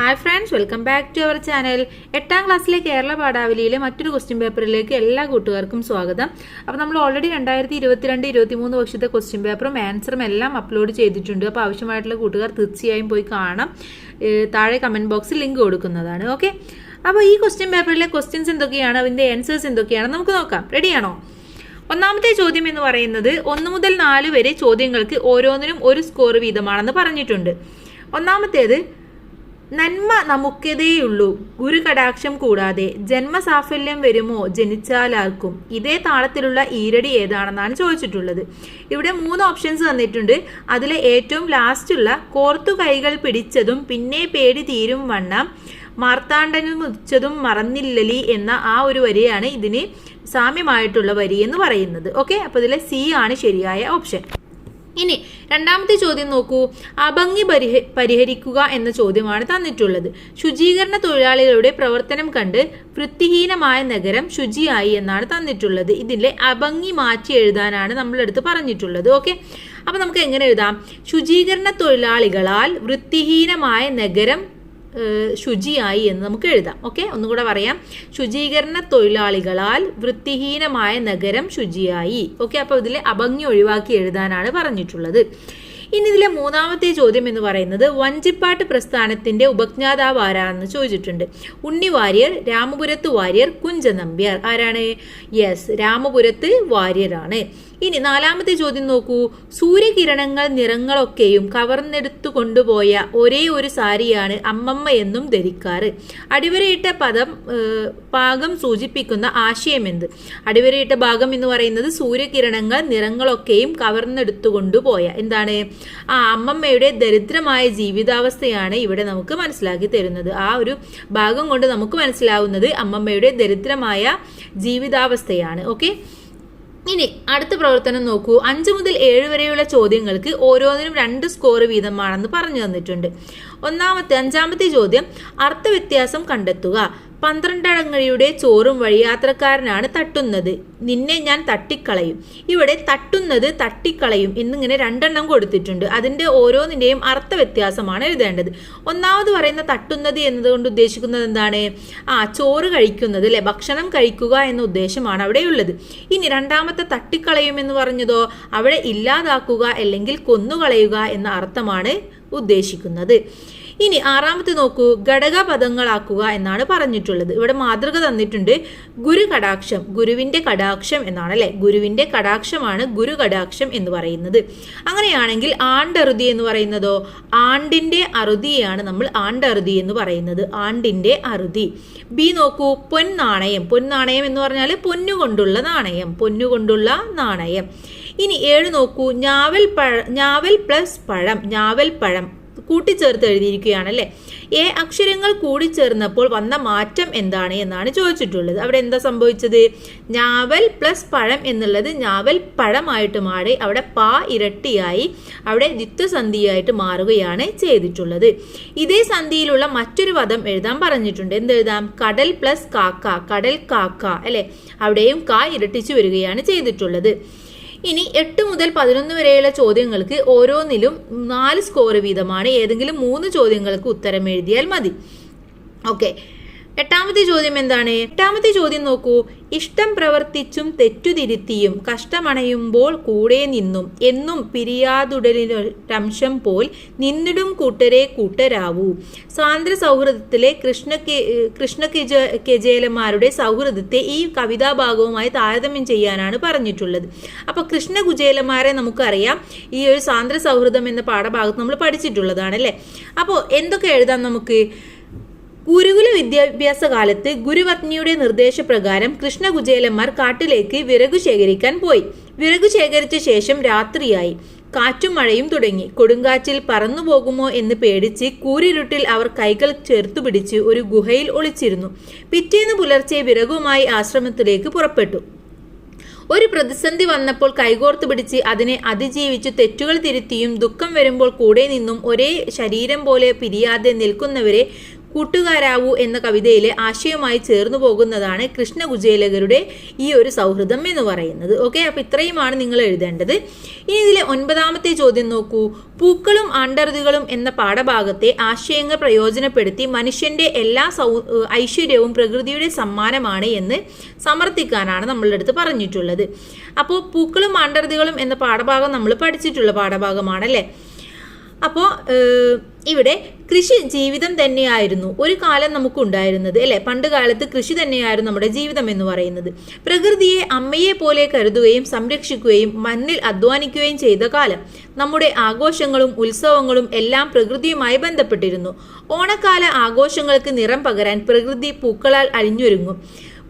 Hi friends, welcome back to our channel. 8ാം ക്ലാസ്സിലെ കേരള പാഠാവലിയിലെ മറ്റൊരു ക്വസ്റ്റ്യൻ പേപ്പറിലേക്ക് എല്ലാ കൂട്ടുകാർക്കും സ്വാഗതം. അപ്പോൾ നമ്മൾ ഓൾറെഡി 2022-23 വർഷത്തെ ക്വസ്റ്റ്യൻ പേപ്പറും ആൻസറും എല്ലാം അപ്ലോഡ് ചെയ്തിട്ടുണ്ട്. അപ്പോൾ ആവശ്യമായിട്ടുള്ള കൂട്ടുകാർ തീർച്ചയായും പോയി കാണാം. താഴെ കമൻറ്റ് ബോക്സിൽ ലിങ്ക് കൊടുക്കുന്നതാണ്. ഓക്കെ, അപ്പോൾ ഈ ക്വസ്റ്റ്യൻ പേപ്പറിലെ ക്വസ്റ്റ്യൻസ് എന്തൊക്കെയാണ്, അതിൻ്റെ ആൻസേഴ്സ് എന്തൊക്കെയാണ് നമുക്ക് നോക്കാം. റെഡിയാണോ? ഒന്നാമത്തെ ചോദ്യം എന്ന് പറയുന്നത് 1 മുതൽ 4 വരെ ചോദ്യങ്ങൾക്ക് ഓരോന്നിനും 1 സ്കോർ വീതമാണെന്ന് പറഞ്ഞിട്ടുണ്ട്. ഒന്നാമത്തേത്, നന്മ നമുക്കതേയുള്ളൂ, ഗുരുകടാക്ഷം കൂടാതെ ജന്മസാഫല്യം വരുമോ ജനിച്ചാലാർക്കും. ഇതേ താളത്തിലുള്ള ഈരടി ഏതാണെന്നാണ് ചോദിച്ചിട്ടുള്ളത്. ഇവിടെ 3 ഓപ്ഷൻസ് തന്നിട്ടുണ്ട്. അതിലെ ഏറ്റവും ലാസ്റ്റുള്ള കോർത്തു കൈകൾ പിടിച്ചതും പിന്നെ പേടി തീരും വണ്ണം മാർത്താണ്ഡനും ഉച്ചതും മറന്നില്ലലി എന്ന ആ ഒരു വരിയാണ് ഇതിന് സാമ്യമായിട്ടുള്ള വരി എന്ന് പറയുന്നത്. ഓക്കെ, അപ്പോൾ ഇതിലെ സി ആണ് ശരിയായ ഓപ്ഷൻ. ഇനി രണ്ടാമത്തെ ചോദ്യം നോക്കൂ. അഭംഗി പരിഹരിക്കുക എന്ന ചോദ്യമാണ് തന്നിട്ടുള്ളത്. ശുചീകരണ തൊഴിലാളികളുടെ പ്രവർത്തനം കണ്ട് വൃത്തിഹീനമായ നഗരം ശുചിയായി എന്നാണ് തന്നിട്ടുള്ളത്. ഇതിലെ അഭംഗി മാറ്റി എഴുതാനാണ് നമ്മളെടുത്ത് പറഞ്ഞിട്ടുള്ളത്. ഓക്കെ, അപ്പൊ നമുക്ക് എങ്ങനെ എഴുതാം? ശുചീകരണ തൊഴിലാളികളാൽ വൃത്തിഹീനമായ നഗരം ശുചിയായി എന്ന് നമുക്ക് എഴുതാം. ഓക്കെ, ഒന്നുകൂടെ പറയാം. ശുചീകരണ തൊഴിലാളികളാൽ വൃത്തിഹീനമായ നഗരം ശുചിയായി. ഓക്കെ, അപ്പോൾ ഇതിൽ അഭംഗി ഒഴിവാക്കി എഴുതാനാണ് പറഞ്ഞിട്ടുള്ളത്. ഇനി ഇതിലെ മൂന്നാമത്തെ ചോദ്യം എന്ന് പറയുന്നത് വഞ്ചിപ്പാട്ട് പ്രസ്ഥാനത്തിന്റെ ഉപജ്ഞാതാവ് ആരാണെന്ന് ചോദിച്ചിട്ടുണ്ട്. ഉണ്ണി വാര്യർ, രാമപുരത്ത് വാര്യർ, കുഞ്ച നമ്പ്യാർ. ആരാണ്? യെസ്, രാമപുരത്ത് വാര്യരാണ്. ഇനി നാലാമത്തെ ചോദ്യം നോക്കൂ. സൂര്യകിരണങ്ങൾ നിറങ്ങളൊക്കെയും കവർന്നെടുത്തു കൊണ്ടുപോയ ഒരേ ഒരു സാരിയാണ് അമ്മമ്മ എന്നും ധരിക്കാറ്. അടിവരയിട്ട ഭാഗം സൂചിപ്പിക്കുന്ന ആശയമെന്ത്? അടിവരയിട്ട ഭാഗം എന്ന് പറയുന്നത് സൂര്യകിരണങ്ങൾ നിറങ്ങളൊക്കെയും കവർന്നെടുത്തു കൊണ്ടുപോയ എന്താണ്? അമ്മമ്മയുടെ ദരിദ്രമായ ജീവിതാവസ്ഥയാണ് ഇവിടെ നമുക്ക് മനസ്സിലാക്കി തരുന്നത്. ആ ഒരു ഭാഗം കൊണ്ട് നമുക്ക് മനസ്സിലാവുന്നത് അമ്മമ്മയുടെ ദരിദ്രമായ ജീവിതാവസ്ഥയാണ്. ഓക്കെ, ഇനി അടുത്ത പ്രവർത്തനം നോക്കൂ. 5 മുതൽ 7 വരെയുള്ള ചോദ്യങ്ങൾക്ക് ഓരോന്നിനും 2 സ്കോർ വീതമാണെന്ന് പറഞ്ഞു തന്നിട്ടുണ്ട്. അഞ്ചാമത്തെ ചോദ്യം, അർത്ഥവ്യത്യാസം കണ്ടെത്തുക. 12 അടങ്ങഴിയുടെ ചോറും വഴിയാത്രക്കാരനാണ് തട്ടുന്നത്, നിന്നെ ഞാൻ തട്ടിക്കളയും. ഇവിടെ തട്ടുന്നത്, തട്ടിക്കളയും എന്നിങ്ങനെ 2 എണ്ണം കൊടുത്തിട്ടുണ്ട്. അതിന്റെ ഓരോന്നിന്റെയും അർത്ഥവ്യത്യാസമാണ് എഴുതേണ്ടത്. ഒന്നാമത് പറയുന്ന തട്ടുന്നത് എന്നതുകൊണ്ട് ഉദ്ദേശിക്കുന്നത് എന്താണ്? ചോറ് കഴിക്കുന്നത്, അല്ലെ, ഭക്ഷണം കഴിക്കുക എന്ന ഉദ്ദേശമാണ് അവിടെയുള്ളത്. ഇനി രണ്ടാമത്തെ തട്ടിക്കളയും എന്ന് പറഞ്ഞതോ അവിടെ ഇല്ലാതാക്കുക അല്ലെങ്കിൽ കൊന്നുകളയുക എന്ന അർത്ഥമാണ് ഉദ്ദേശിക്കുന്നത്. ഇനി ആറാമത്തെ നോക്കൂ. ഘടകപദങ്ങളാക്കുക എന്നാണ് പറഞ്ഞിട്ടുള്ളത്. ഇവിടെ മാതൃക തന്നിട്ടുണ്ട്. ഗുരു കടാക്ഷം, ഗുരുവിന്റെ കടാക്ഷം എന്നാണ്, അല്ലെ, ഗുരുവിന്റെ കടാക്ഷമാണ് ഗുരു കടാക്ഷം എന്ന് പറയുന്നത്. അങ്ങനെയാണെങ്കിൽ ആണ്ടറുതി എന്ന് പറയുന്നതോ? ആണ്ടിന്റെ അറുതിയാണ് നമ്മൾ ആണ്ടറുതി എന്ന് പറയുന്നത്. ആണ്ടിന്റെ അറുതി. ബി നോക്കൂ. പൊൻനാണയം, പൊൻനാണയം എന്ന് പറഞ്ഞാൽ പൊന്നുകൊണ്ടുള്ള നാണയം, പൊന്നുകൊണ്ടുള്ള നാണയം. ഇനി 7 നോക്കൂ. ഞാവൽ പ്ലസ് പഴം, ഞാവൽ പഴം കൂട്ടിച്ചേർത്ത് എഴുതിയിരിക്കുകയാണ്, അല്ലെ. അക്ഷരങ്ങൾ കൂടിച്ചേർന്നപ്പോൾ വന്ന മാറ്റം എന്താണ് എന്നാണ് ചോദിച്ചിട്ടുള്ളത്. അവിടെ എന്താ സംഭവിച്ചത്? ഞാവൽ പ്ലസ് പഴം എന്നുള്ളത് ഞാവൽ പഴമായിട്ട് മാറി അവിടെ പാ ഇരട്ടിയായി അവിടെ ദ്വിത്വസന്ധിയായിട്ട് മാറുകയാണ് ചെയ്തിട്ടുള്ളത്. ഇതേ സന്ധിയിലുള്ള മറ്റൊരു പദം എഴുതാൻ പറഞ്ഞിട്ടുണ്ട്. എന്തെഴുതാം? കടൽ പ്ലസ് കാക്ക, കടൽ കാക്ക, അല്ലെ. അവിടെയും കാ ഇരട്ടിച്ചു വരികയാണ് ചെയ്തിട്ടുള്ളത്. ഇനി 8 മുതൽ 11 വരെയുള്ള ചോദ്യങ്ങൾക്ക് ഓരോന്നിലും 4 സ്കോർ വീതമാണ്. ഏതെങ്കിലും 3 ചോദ്യങ്ങൾക്ക് ഉത്തരം എഴുതിയാൽ മതി. ഓക്കെ, 8ാമത്തെ ചോദ്യം എന്താണ്? 8ാമത്തെ ചോദ്യം നോക്കൂ. ഇഷ്ടം പ്രവർത്തിച്ചും തെറ്റുതിരുത്തിയും കഷ്ടമണയുമ്പോൾ കൂടെ നിന്നും എന്നും പിരിയാതുടലിനൊരംശം പോൽ നിന്നിടും കൂട്ടരെ കൂട്ടരാവൂ. സാന്ദ്ര സൗഹൃദത്തിലെ കൃഷ്ണ കെജേലന്മാരുടെ സൗഹൃദത്തെ ഈ കവിതാഭാഗവുമായി താരതമ്യം ചെയ്യാനാണ് പറഞ്ഞിട്ടുള്ളത്. അപ്പൊ കൃഷ്ണ കുചേലന്മാരെ നമുക്കറിയാം. ഈ ഒരു സാന്ദ്ര സൗഹൃദം എന്ന പാഠഭാഗത്ത് നമ്മൾ പഠിച്ചിട്ടുള്ളതാണ്, അല്ലെ. അപ്പോൾ എന്തൊക്കെ എഴുതാം നമുക്ക്? ഗുരുകുല വിദ്യാഭ്യാസ കാലത്ത് ഗുരുപത്നിയുടെ നിർദ്ദേശപ്രകാരം കൃഷ്ണകുചേലന്മാർ കാട്ടിലേക്ക് വിറകു ശേഖരിക്കാൻ പോയി. വിറകു ശേഖരിച്ച ശേഷം രാത്രിയായി. കാറ്റും മഴയും തുടങ്ങി. കൊടുങ്കാറ്റിൽ പറന്നു പോകുമോ എന്ന് പേടിച്ച് കൂരിരുട്ടിൽ അവർ കൈകൾ ചേർത്തു പിടിച്ച് ഒരു ഗുഹയിൽ ഒളിച്ചിരുന്നു. പിറ്റേന്ന് പുലർച്ചെ വിറകുമായി ആശ്രമത്തിലേക്ക് പുറപ്പെട്ടു. ഒരു പ്രതിസന്ധി വന്നപ്പോൾ കൈകോർത്ത് പിടിച്ച് അതിനെ അതിജീവിച്ചു തെറ്റുകൾ തിരുത്തിയും ദുഃഖം വരുമ്പോൾ കൂടെ നിന്നും ഒരേ ശരീരം പോലെ പിരിയാതെ നിൽക്കുന്നവരെ കൂട്ടുകാരാവൂ എന്ന കവിതയിലെ ആശയവുമായി ചേർന്നു പോകുന്നതാണ് കൃഷ്ണകുചേലകരുടെ ഈ ഒരു സൗഹൃദം എന്ന് പറയുന്നത്. ഓക്കെ, അപ്പൊ ഇത്രയുമാണ് നിങ്ങൾ എഴുതേണ്ടത്. ഇനി ഇതിലെ 9ാമത്തെ ചോദ്യം നോക്കൂ. പൂക്കളും ആണ്ടറുതികളും എന്ന പാഠഭാഗത്തെ ആശയങ്ങൾ പ്രയോജനപ്പെടുത്തി മനുഷ്യന്റെ എല്ലാ ഐശ്വര്യവും പ്രകൃതിയുടെ സമ്മാനമാണ് എന്ന് സമർത്ഥിക്കാനാണ് നമ്മളുടെ അടുത്ത് പറഞ്ഞിട്ടുള്ളത്. അപ്പോൾ പൂക്കളും ആണ്ടറുതികളും എന്ന പാഠഭാഗം നമ്മൾ പഠിച്ചിട്ടുള്ള പാഠഭാഗമാണല്ലേ. അപ്പോൾ ഇവിടെ കൃഷി ജീവിതം തന്നെയായിരുന്നു ഒരു കാലം നമുക്കുണ്ടായിരുന്നത് അല്ലെ. പണ്ട് കാലത്ത് കൃഷി തന്നെയായിരുന്നു നമ്മുടെ ജീവിതം എന്ന് പറയുന്നത്. പ്രകൃതിയെ അമ്മയെ പോലെ കരുതുകയും സംരക്ഷിക്കുകയും മണ്ണിൽ അധ്വാനിക്കുകയും ചെയ്ത കാലം. നമ്മുടെ ആഘോഷങ്ങളും ഉത്സവങ്ങളും എല്ലാം പ്രകൃതിയുമായി ബന്ധപ്പെട്ടിരുന്നു. ഓണക്കാല ആഘോഷങ്ങൾക്ക് നിറം പകരാൻ പ്രകൃതി പൂക്കളാൽ അണിഞ്ഞൊരുങ്ങും.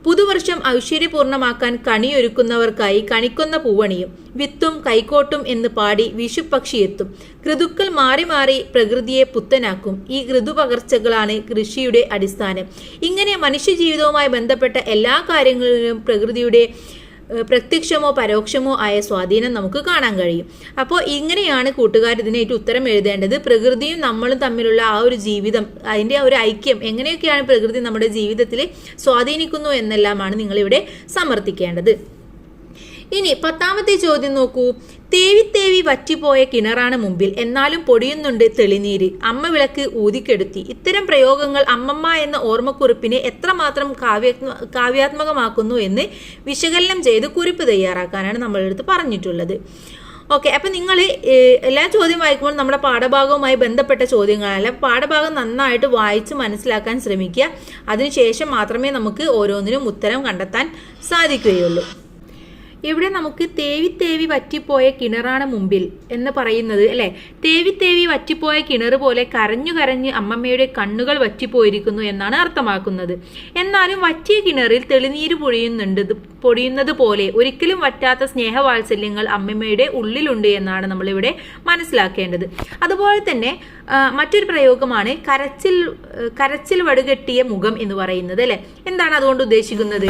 പുതുവർഷം ഐശ്വര്യപൂർണ്ണമാക്കാൻ കണിയൊരുക്കുന്നവർക്കായി കണിക്കൊന്ന പൂവണിയും. വിത്തും കൈക്കോട്ടും എന്ന് പാടി വിഷുപക്ഷി എത്തും. ഋതുക്കൾ മാറി മാറി പ്രകൃതിയെ പുത്തനാക്കും. ഈ ഋതുപകർച്ചകളാണ് കൃഷിയുടെ അടിസ്ഥാനം. ഇങ്ങനെ മനുഷ്യജീവിതവുമായി ബന്ധപ്പെട്ട എല്ലാ കാര്യങ്ങളിലും പ്രകൃതിയുടെ പ്രത്യക്ഷമോ പരോക്ഷമോ ആയ സ്വാധീനം നമുക്ക് കാണാൻ കഴിയും. അപ്പോൾ ഇങ്ങനെയാണ് കൂട്ടുകാർ ഇതിനായിട്ട് ഉത്തരം എഴുതേണ്ടത്. പ്രകൃതിയും നമ്മളും തമ്മിലുള്ള ആ ഒരു ജീവിതം, അതിൻ്റെ ഒരു ഐക്യം, എങ്ങനെയൊക്കെയാണ് പ്രകൃതി നമ്മുടെ ജീവിതത്തിൽ സ്വാധീനിക്കുന്നു എന്നെല്ലാമാണ് നിങ്ങളിവിടെ സമർത്ഥിക്കേണ്ടത്. ഇനി 10ാമത്തെ ചോദ്യം നോക്കൂ. തേവി തേവി വറ്റിപ്പോയ കിണറാണ് മുമ്പിൽ, എന്നാലും പൊടിയുന്നുണ്ട് തെളിനീര്. അമ്മ വിളക്ക് ഊതിക്കെടുത്തി. ഇത്തരം പ്രയോഗങ്ങൾ അമ്മമ്മ എന്ന ഓർമ്മക്കുറിപ്പിനെ എത്രമാത്രം കാവ്യാത്മകമാക്കുന്നു എന്ന് വിശകലനം ചെയ്ത് കുറിപ്പ് തയ്യാറാക്കാനാണ് നമ്മളെടുത്ത് പറഞ്ഞിട്ടുള്ളത്. ഓക്കെ, അപ്പം നിങ്ങൾ എല്ലാ ചോദ്യം വായിക്കുമ്പോൾ നമ്മുടെ പാഠഭാഗവുമായി ബന്ധപ്പെട്ട ചോദ്യങ്ങളല്ല, പാഠഭാഗം നന്നായിട്ട് വായിച്ച് മനസ്സിലാക്കാൻ ശ്രമിക്കുക. അതിനുശേഷം മാത്രമേ നമുക്ക് ഓരോന്നിനും ഉത്തരം കണ്ടെത്താൻ സാധിക്കുകയുള്ളൂ. ഇവിടെ നമുക്ക് തേവി തേവി വറ്റിപ്പോയ കിണറാണ് മുമ്പിൽ എന്ന് പറയുന്നത് അല്ലെ. തേവി തേവി വറ്റിപ്പോയ കിണർ പോലെ കരഞ്ഞു കരഞ്ഞ് അമ്മമ്മയുടെ കണ്ണുകൾ വറ്റിപ്പോയിരിക്കുന്നു എന്നാണ് അർത്ഥമാക്കുന്നത്. എന്നാലും വറ്റിയ കിണറിൽ തെളിനീര് പൊഴിയുന്നത് പോലെ ഒരിക്കലും വറ്റാത്ത സ്നേഹവാത്സല്യങ്ങൾ അമ്മമ്മയുടെ ഉള്ളിലുണ്ട് എന്നാണ് നമ്മളിവിടെ മനസ്സിലാക്കേണ്ടത്. അതുപോലെ തന്നെ മറ്റൊരു പ്രയോഗമാണ് കരച്ചിൽ വടുകെട്ടിയ മുഖം എന്ന് പറയുന്നത് അല്ലെ. എന്താണ് അതുകൊണ്ട് ഉദ്ദേശിക്കുന്നത്?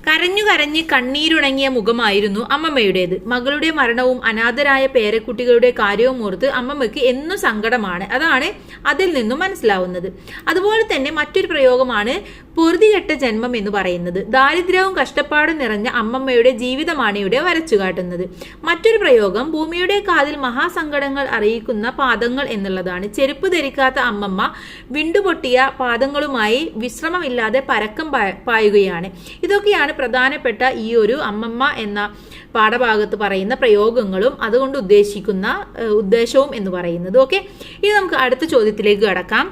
കരഞ്ഞു കരഞ്ഞ് കണ്ണീരുണങ്ങിയ മുഖമായിരുന്നു അമ്മമ്മയുടേത്. മകളുടെ മരണവും അനാഥരായ പേരക്കുട്ടികളുടെ കാര്യവും ഓർത്ത് അമ്മമ്മയ്ക്ക് എന്നും സങ്കടമാണ്. അതാണ് അതിൽ നിന്നും മനസ്സിലാവുന്നത്. അതുപോലെ തന്നെ മറ്റൊരു പ്രയോഗമാണ് പൊറുതികെട്ട ജന്മം എന്ന് പറയുന്നത്. ദാരിദ്ര്യവും കഷ്ടപ്പാടും നിറഞ്ഞ അമ്മമ്മയുടെ ജീവിതമാണ് ഇവിടെ വരച്ചു കാട്ടുന്നത്. മറ്റൊരു പ്രയോഗം ഭൂമിയുടെ കാതിൽ മഹാസങ്കടങ്ങൾ അറിയിക്കുന്ന പാദങ്ങൾ എന്നുള്ളതാണ്. ചെരുപ്പ് ധരിക്കാത്ത അമ്മമ്മ വിണ്ടുപൊട്ടിയ പാദങ്ങളുമായി വിശ്രമമില്ലാതെ പരക്കം പായുകയാണ്. ഇതൊക്കെയാണ് പ്രധാനപ്പെട്ട ഈ ഒരു അമ്മമ്മ എന്ന പാഠഭാഗത്ത് പറയുന്ന പ്രയോഗങ്ങളും അതുകൊണ്ട് ഉദ്ദേശിക്കുന്ന ഉദ്ദേശവും എന്ന് പറയുന്നത്. ഓക്കെ, ഇനി നമുക്ക് അടുത്ത ചോദ്യത്തിലേക്ക് കടക്കാം.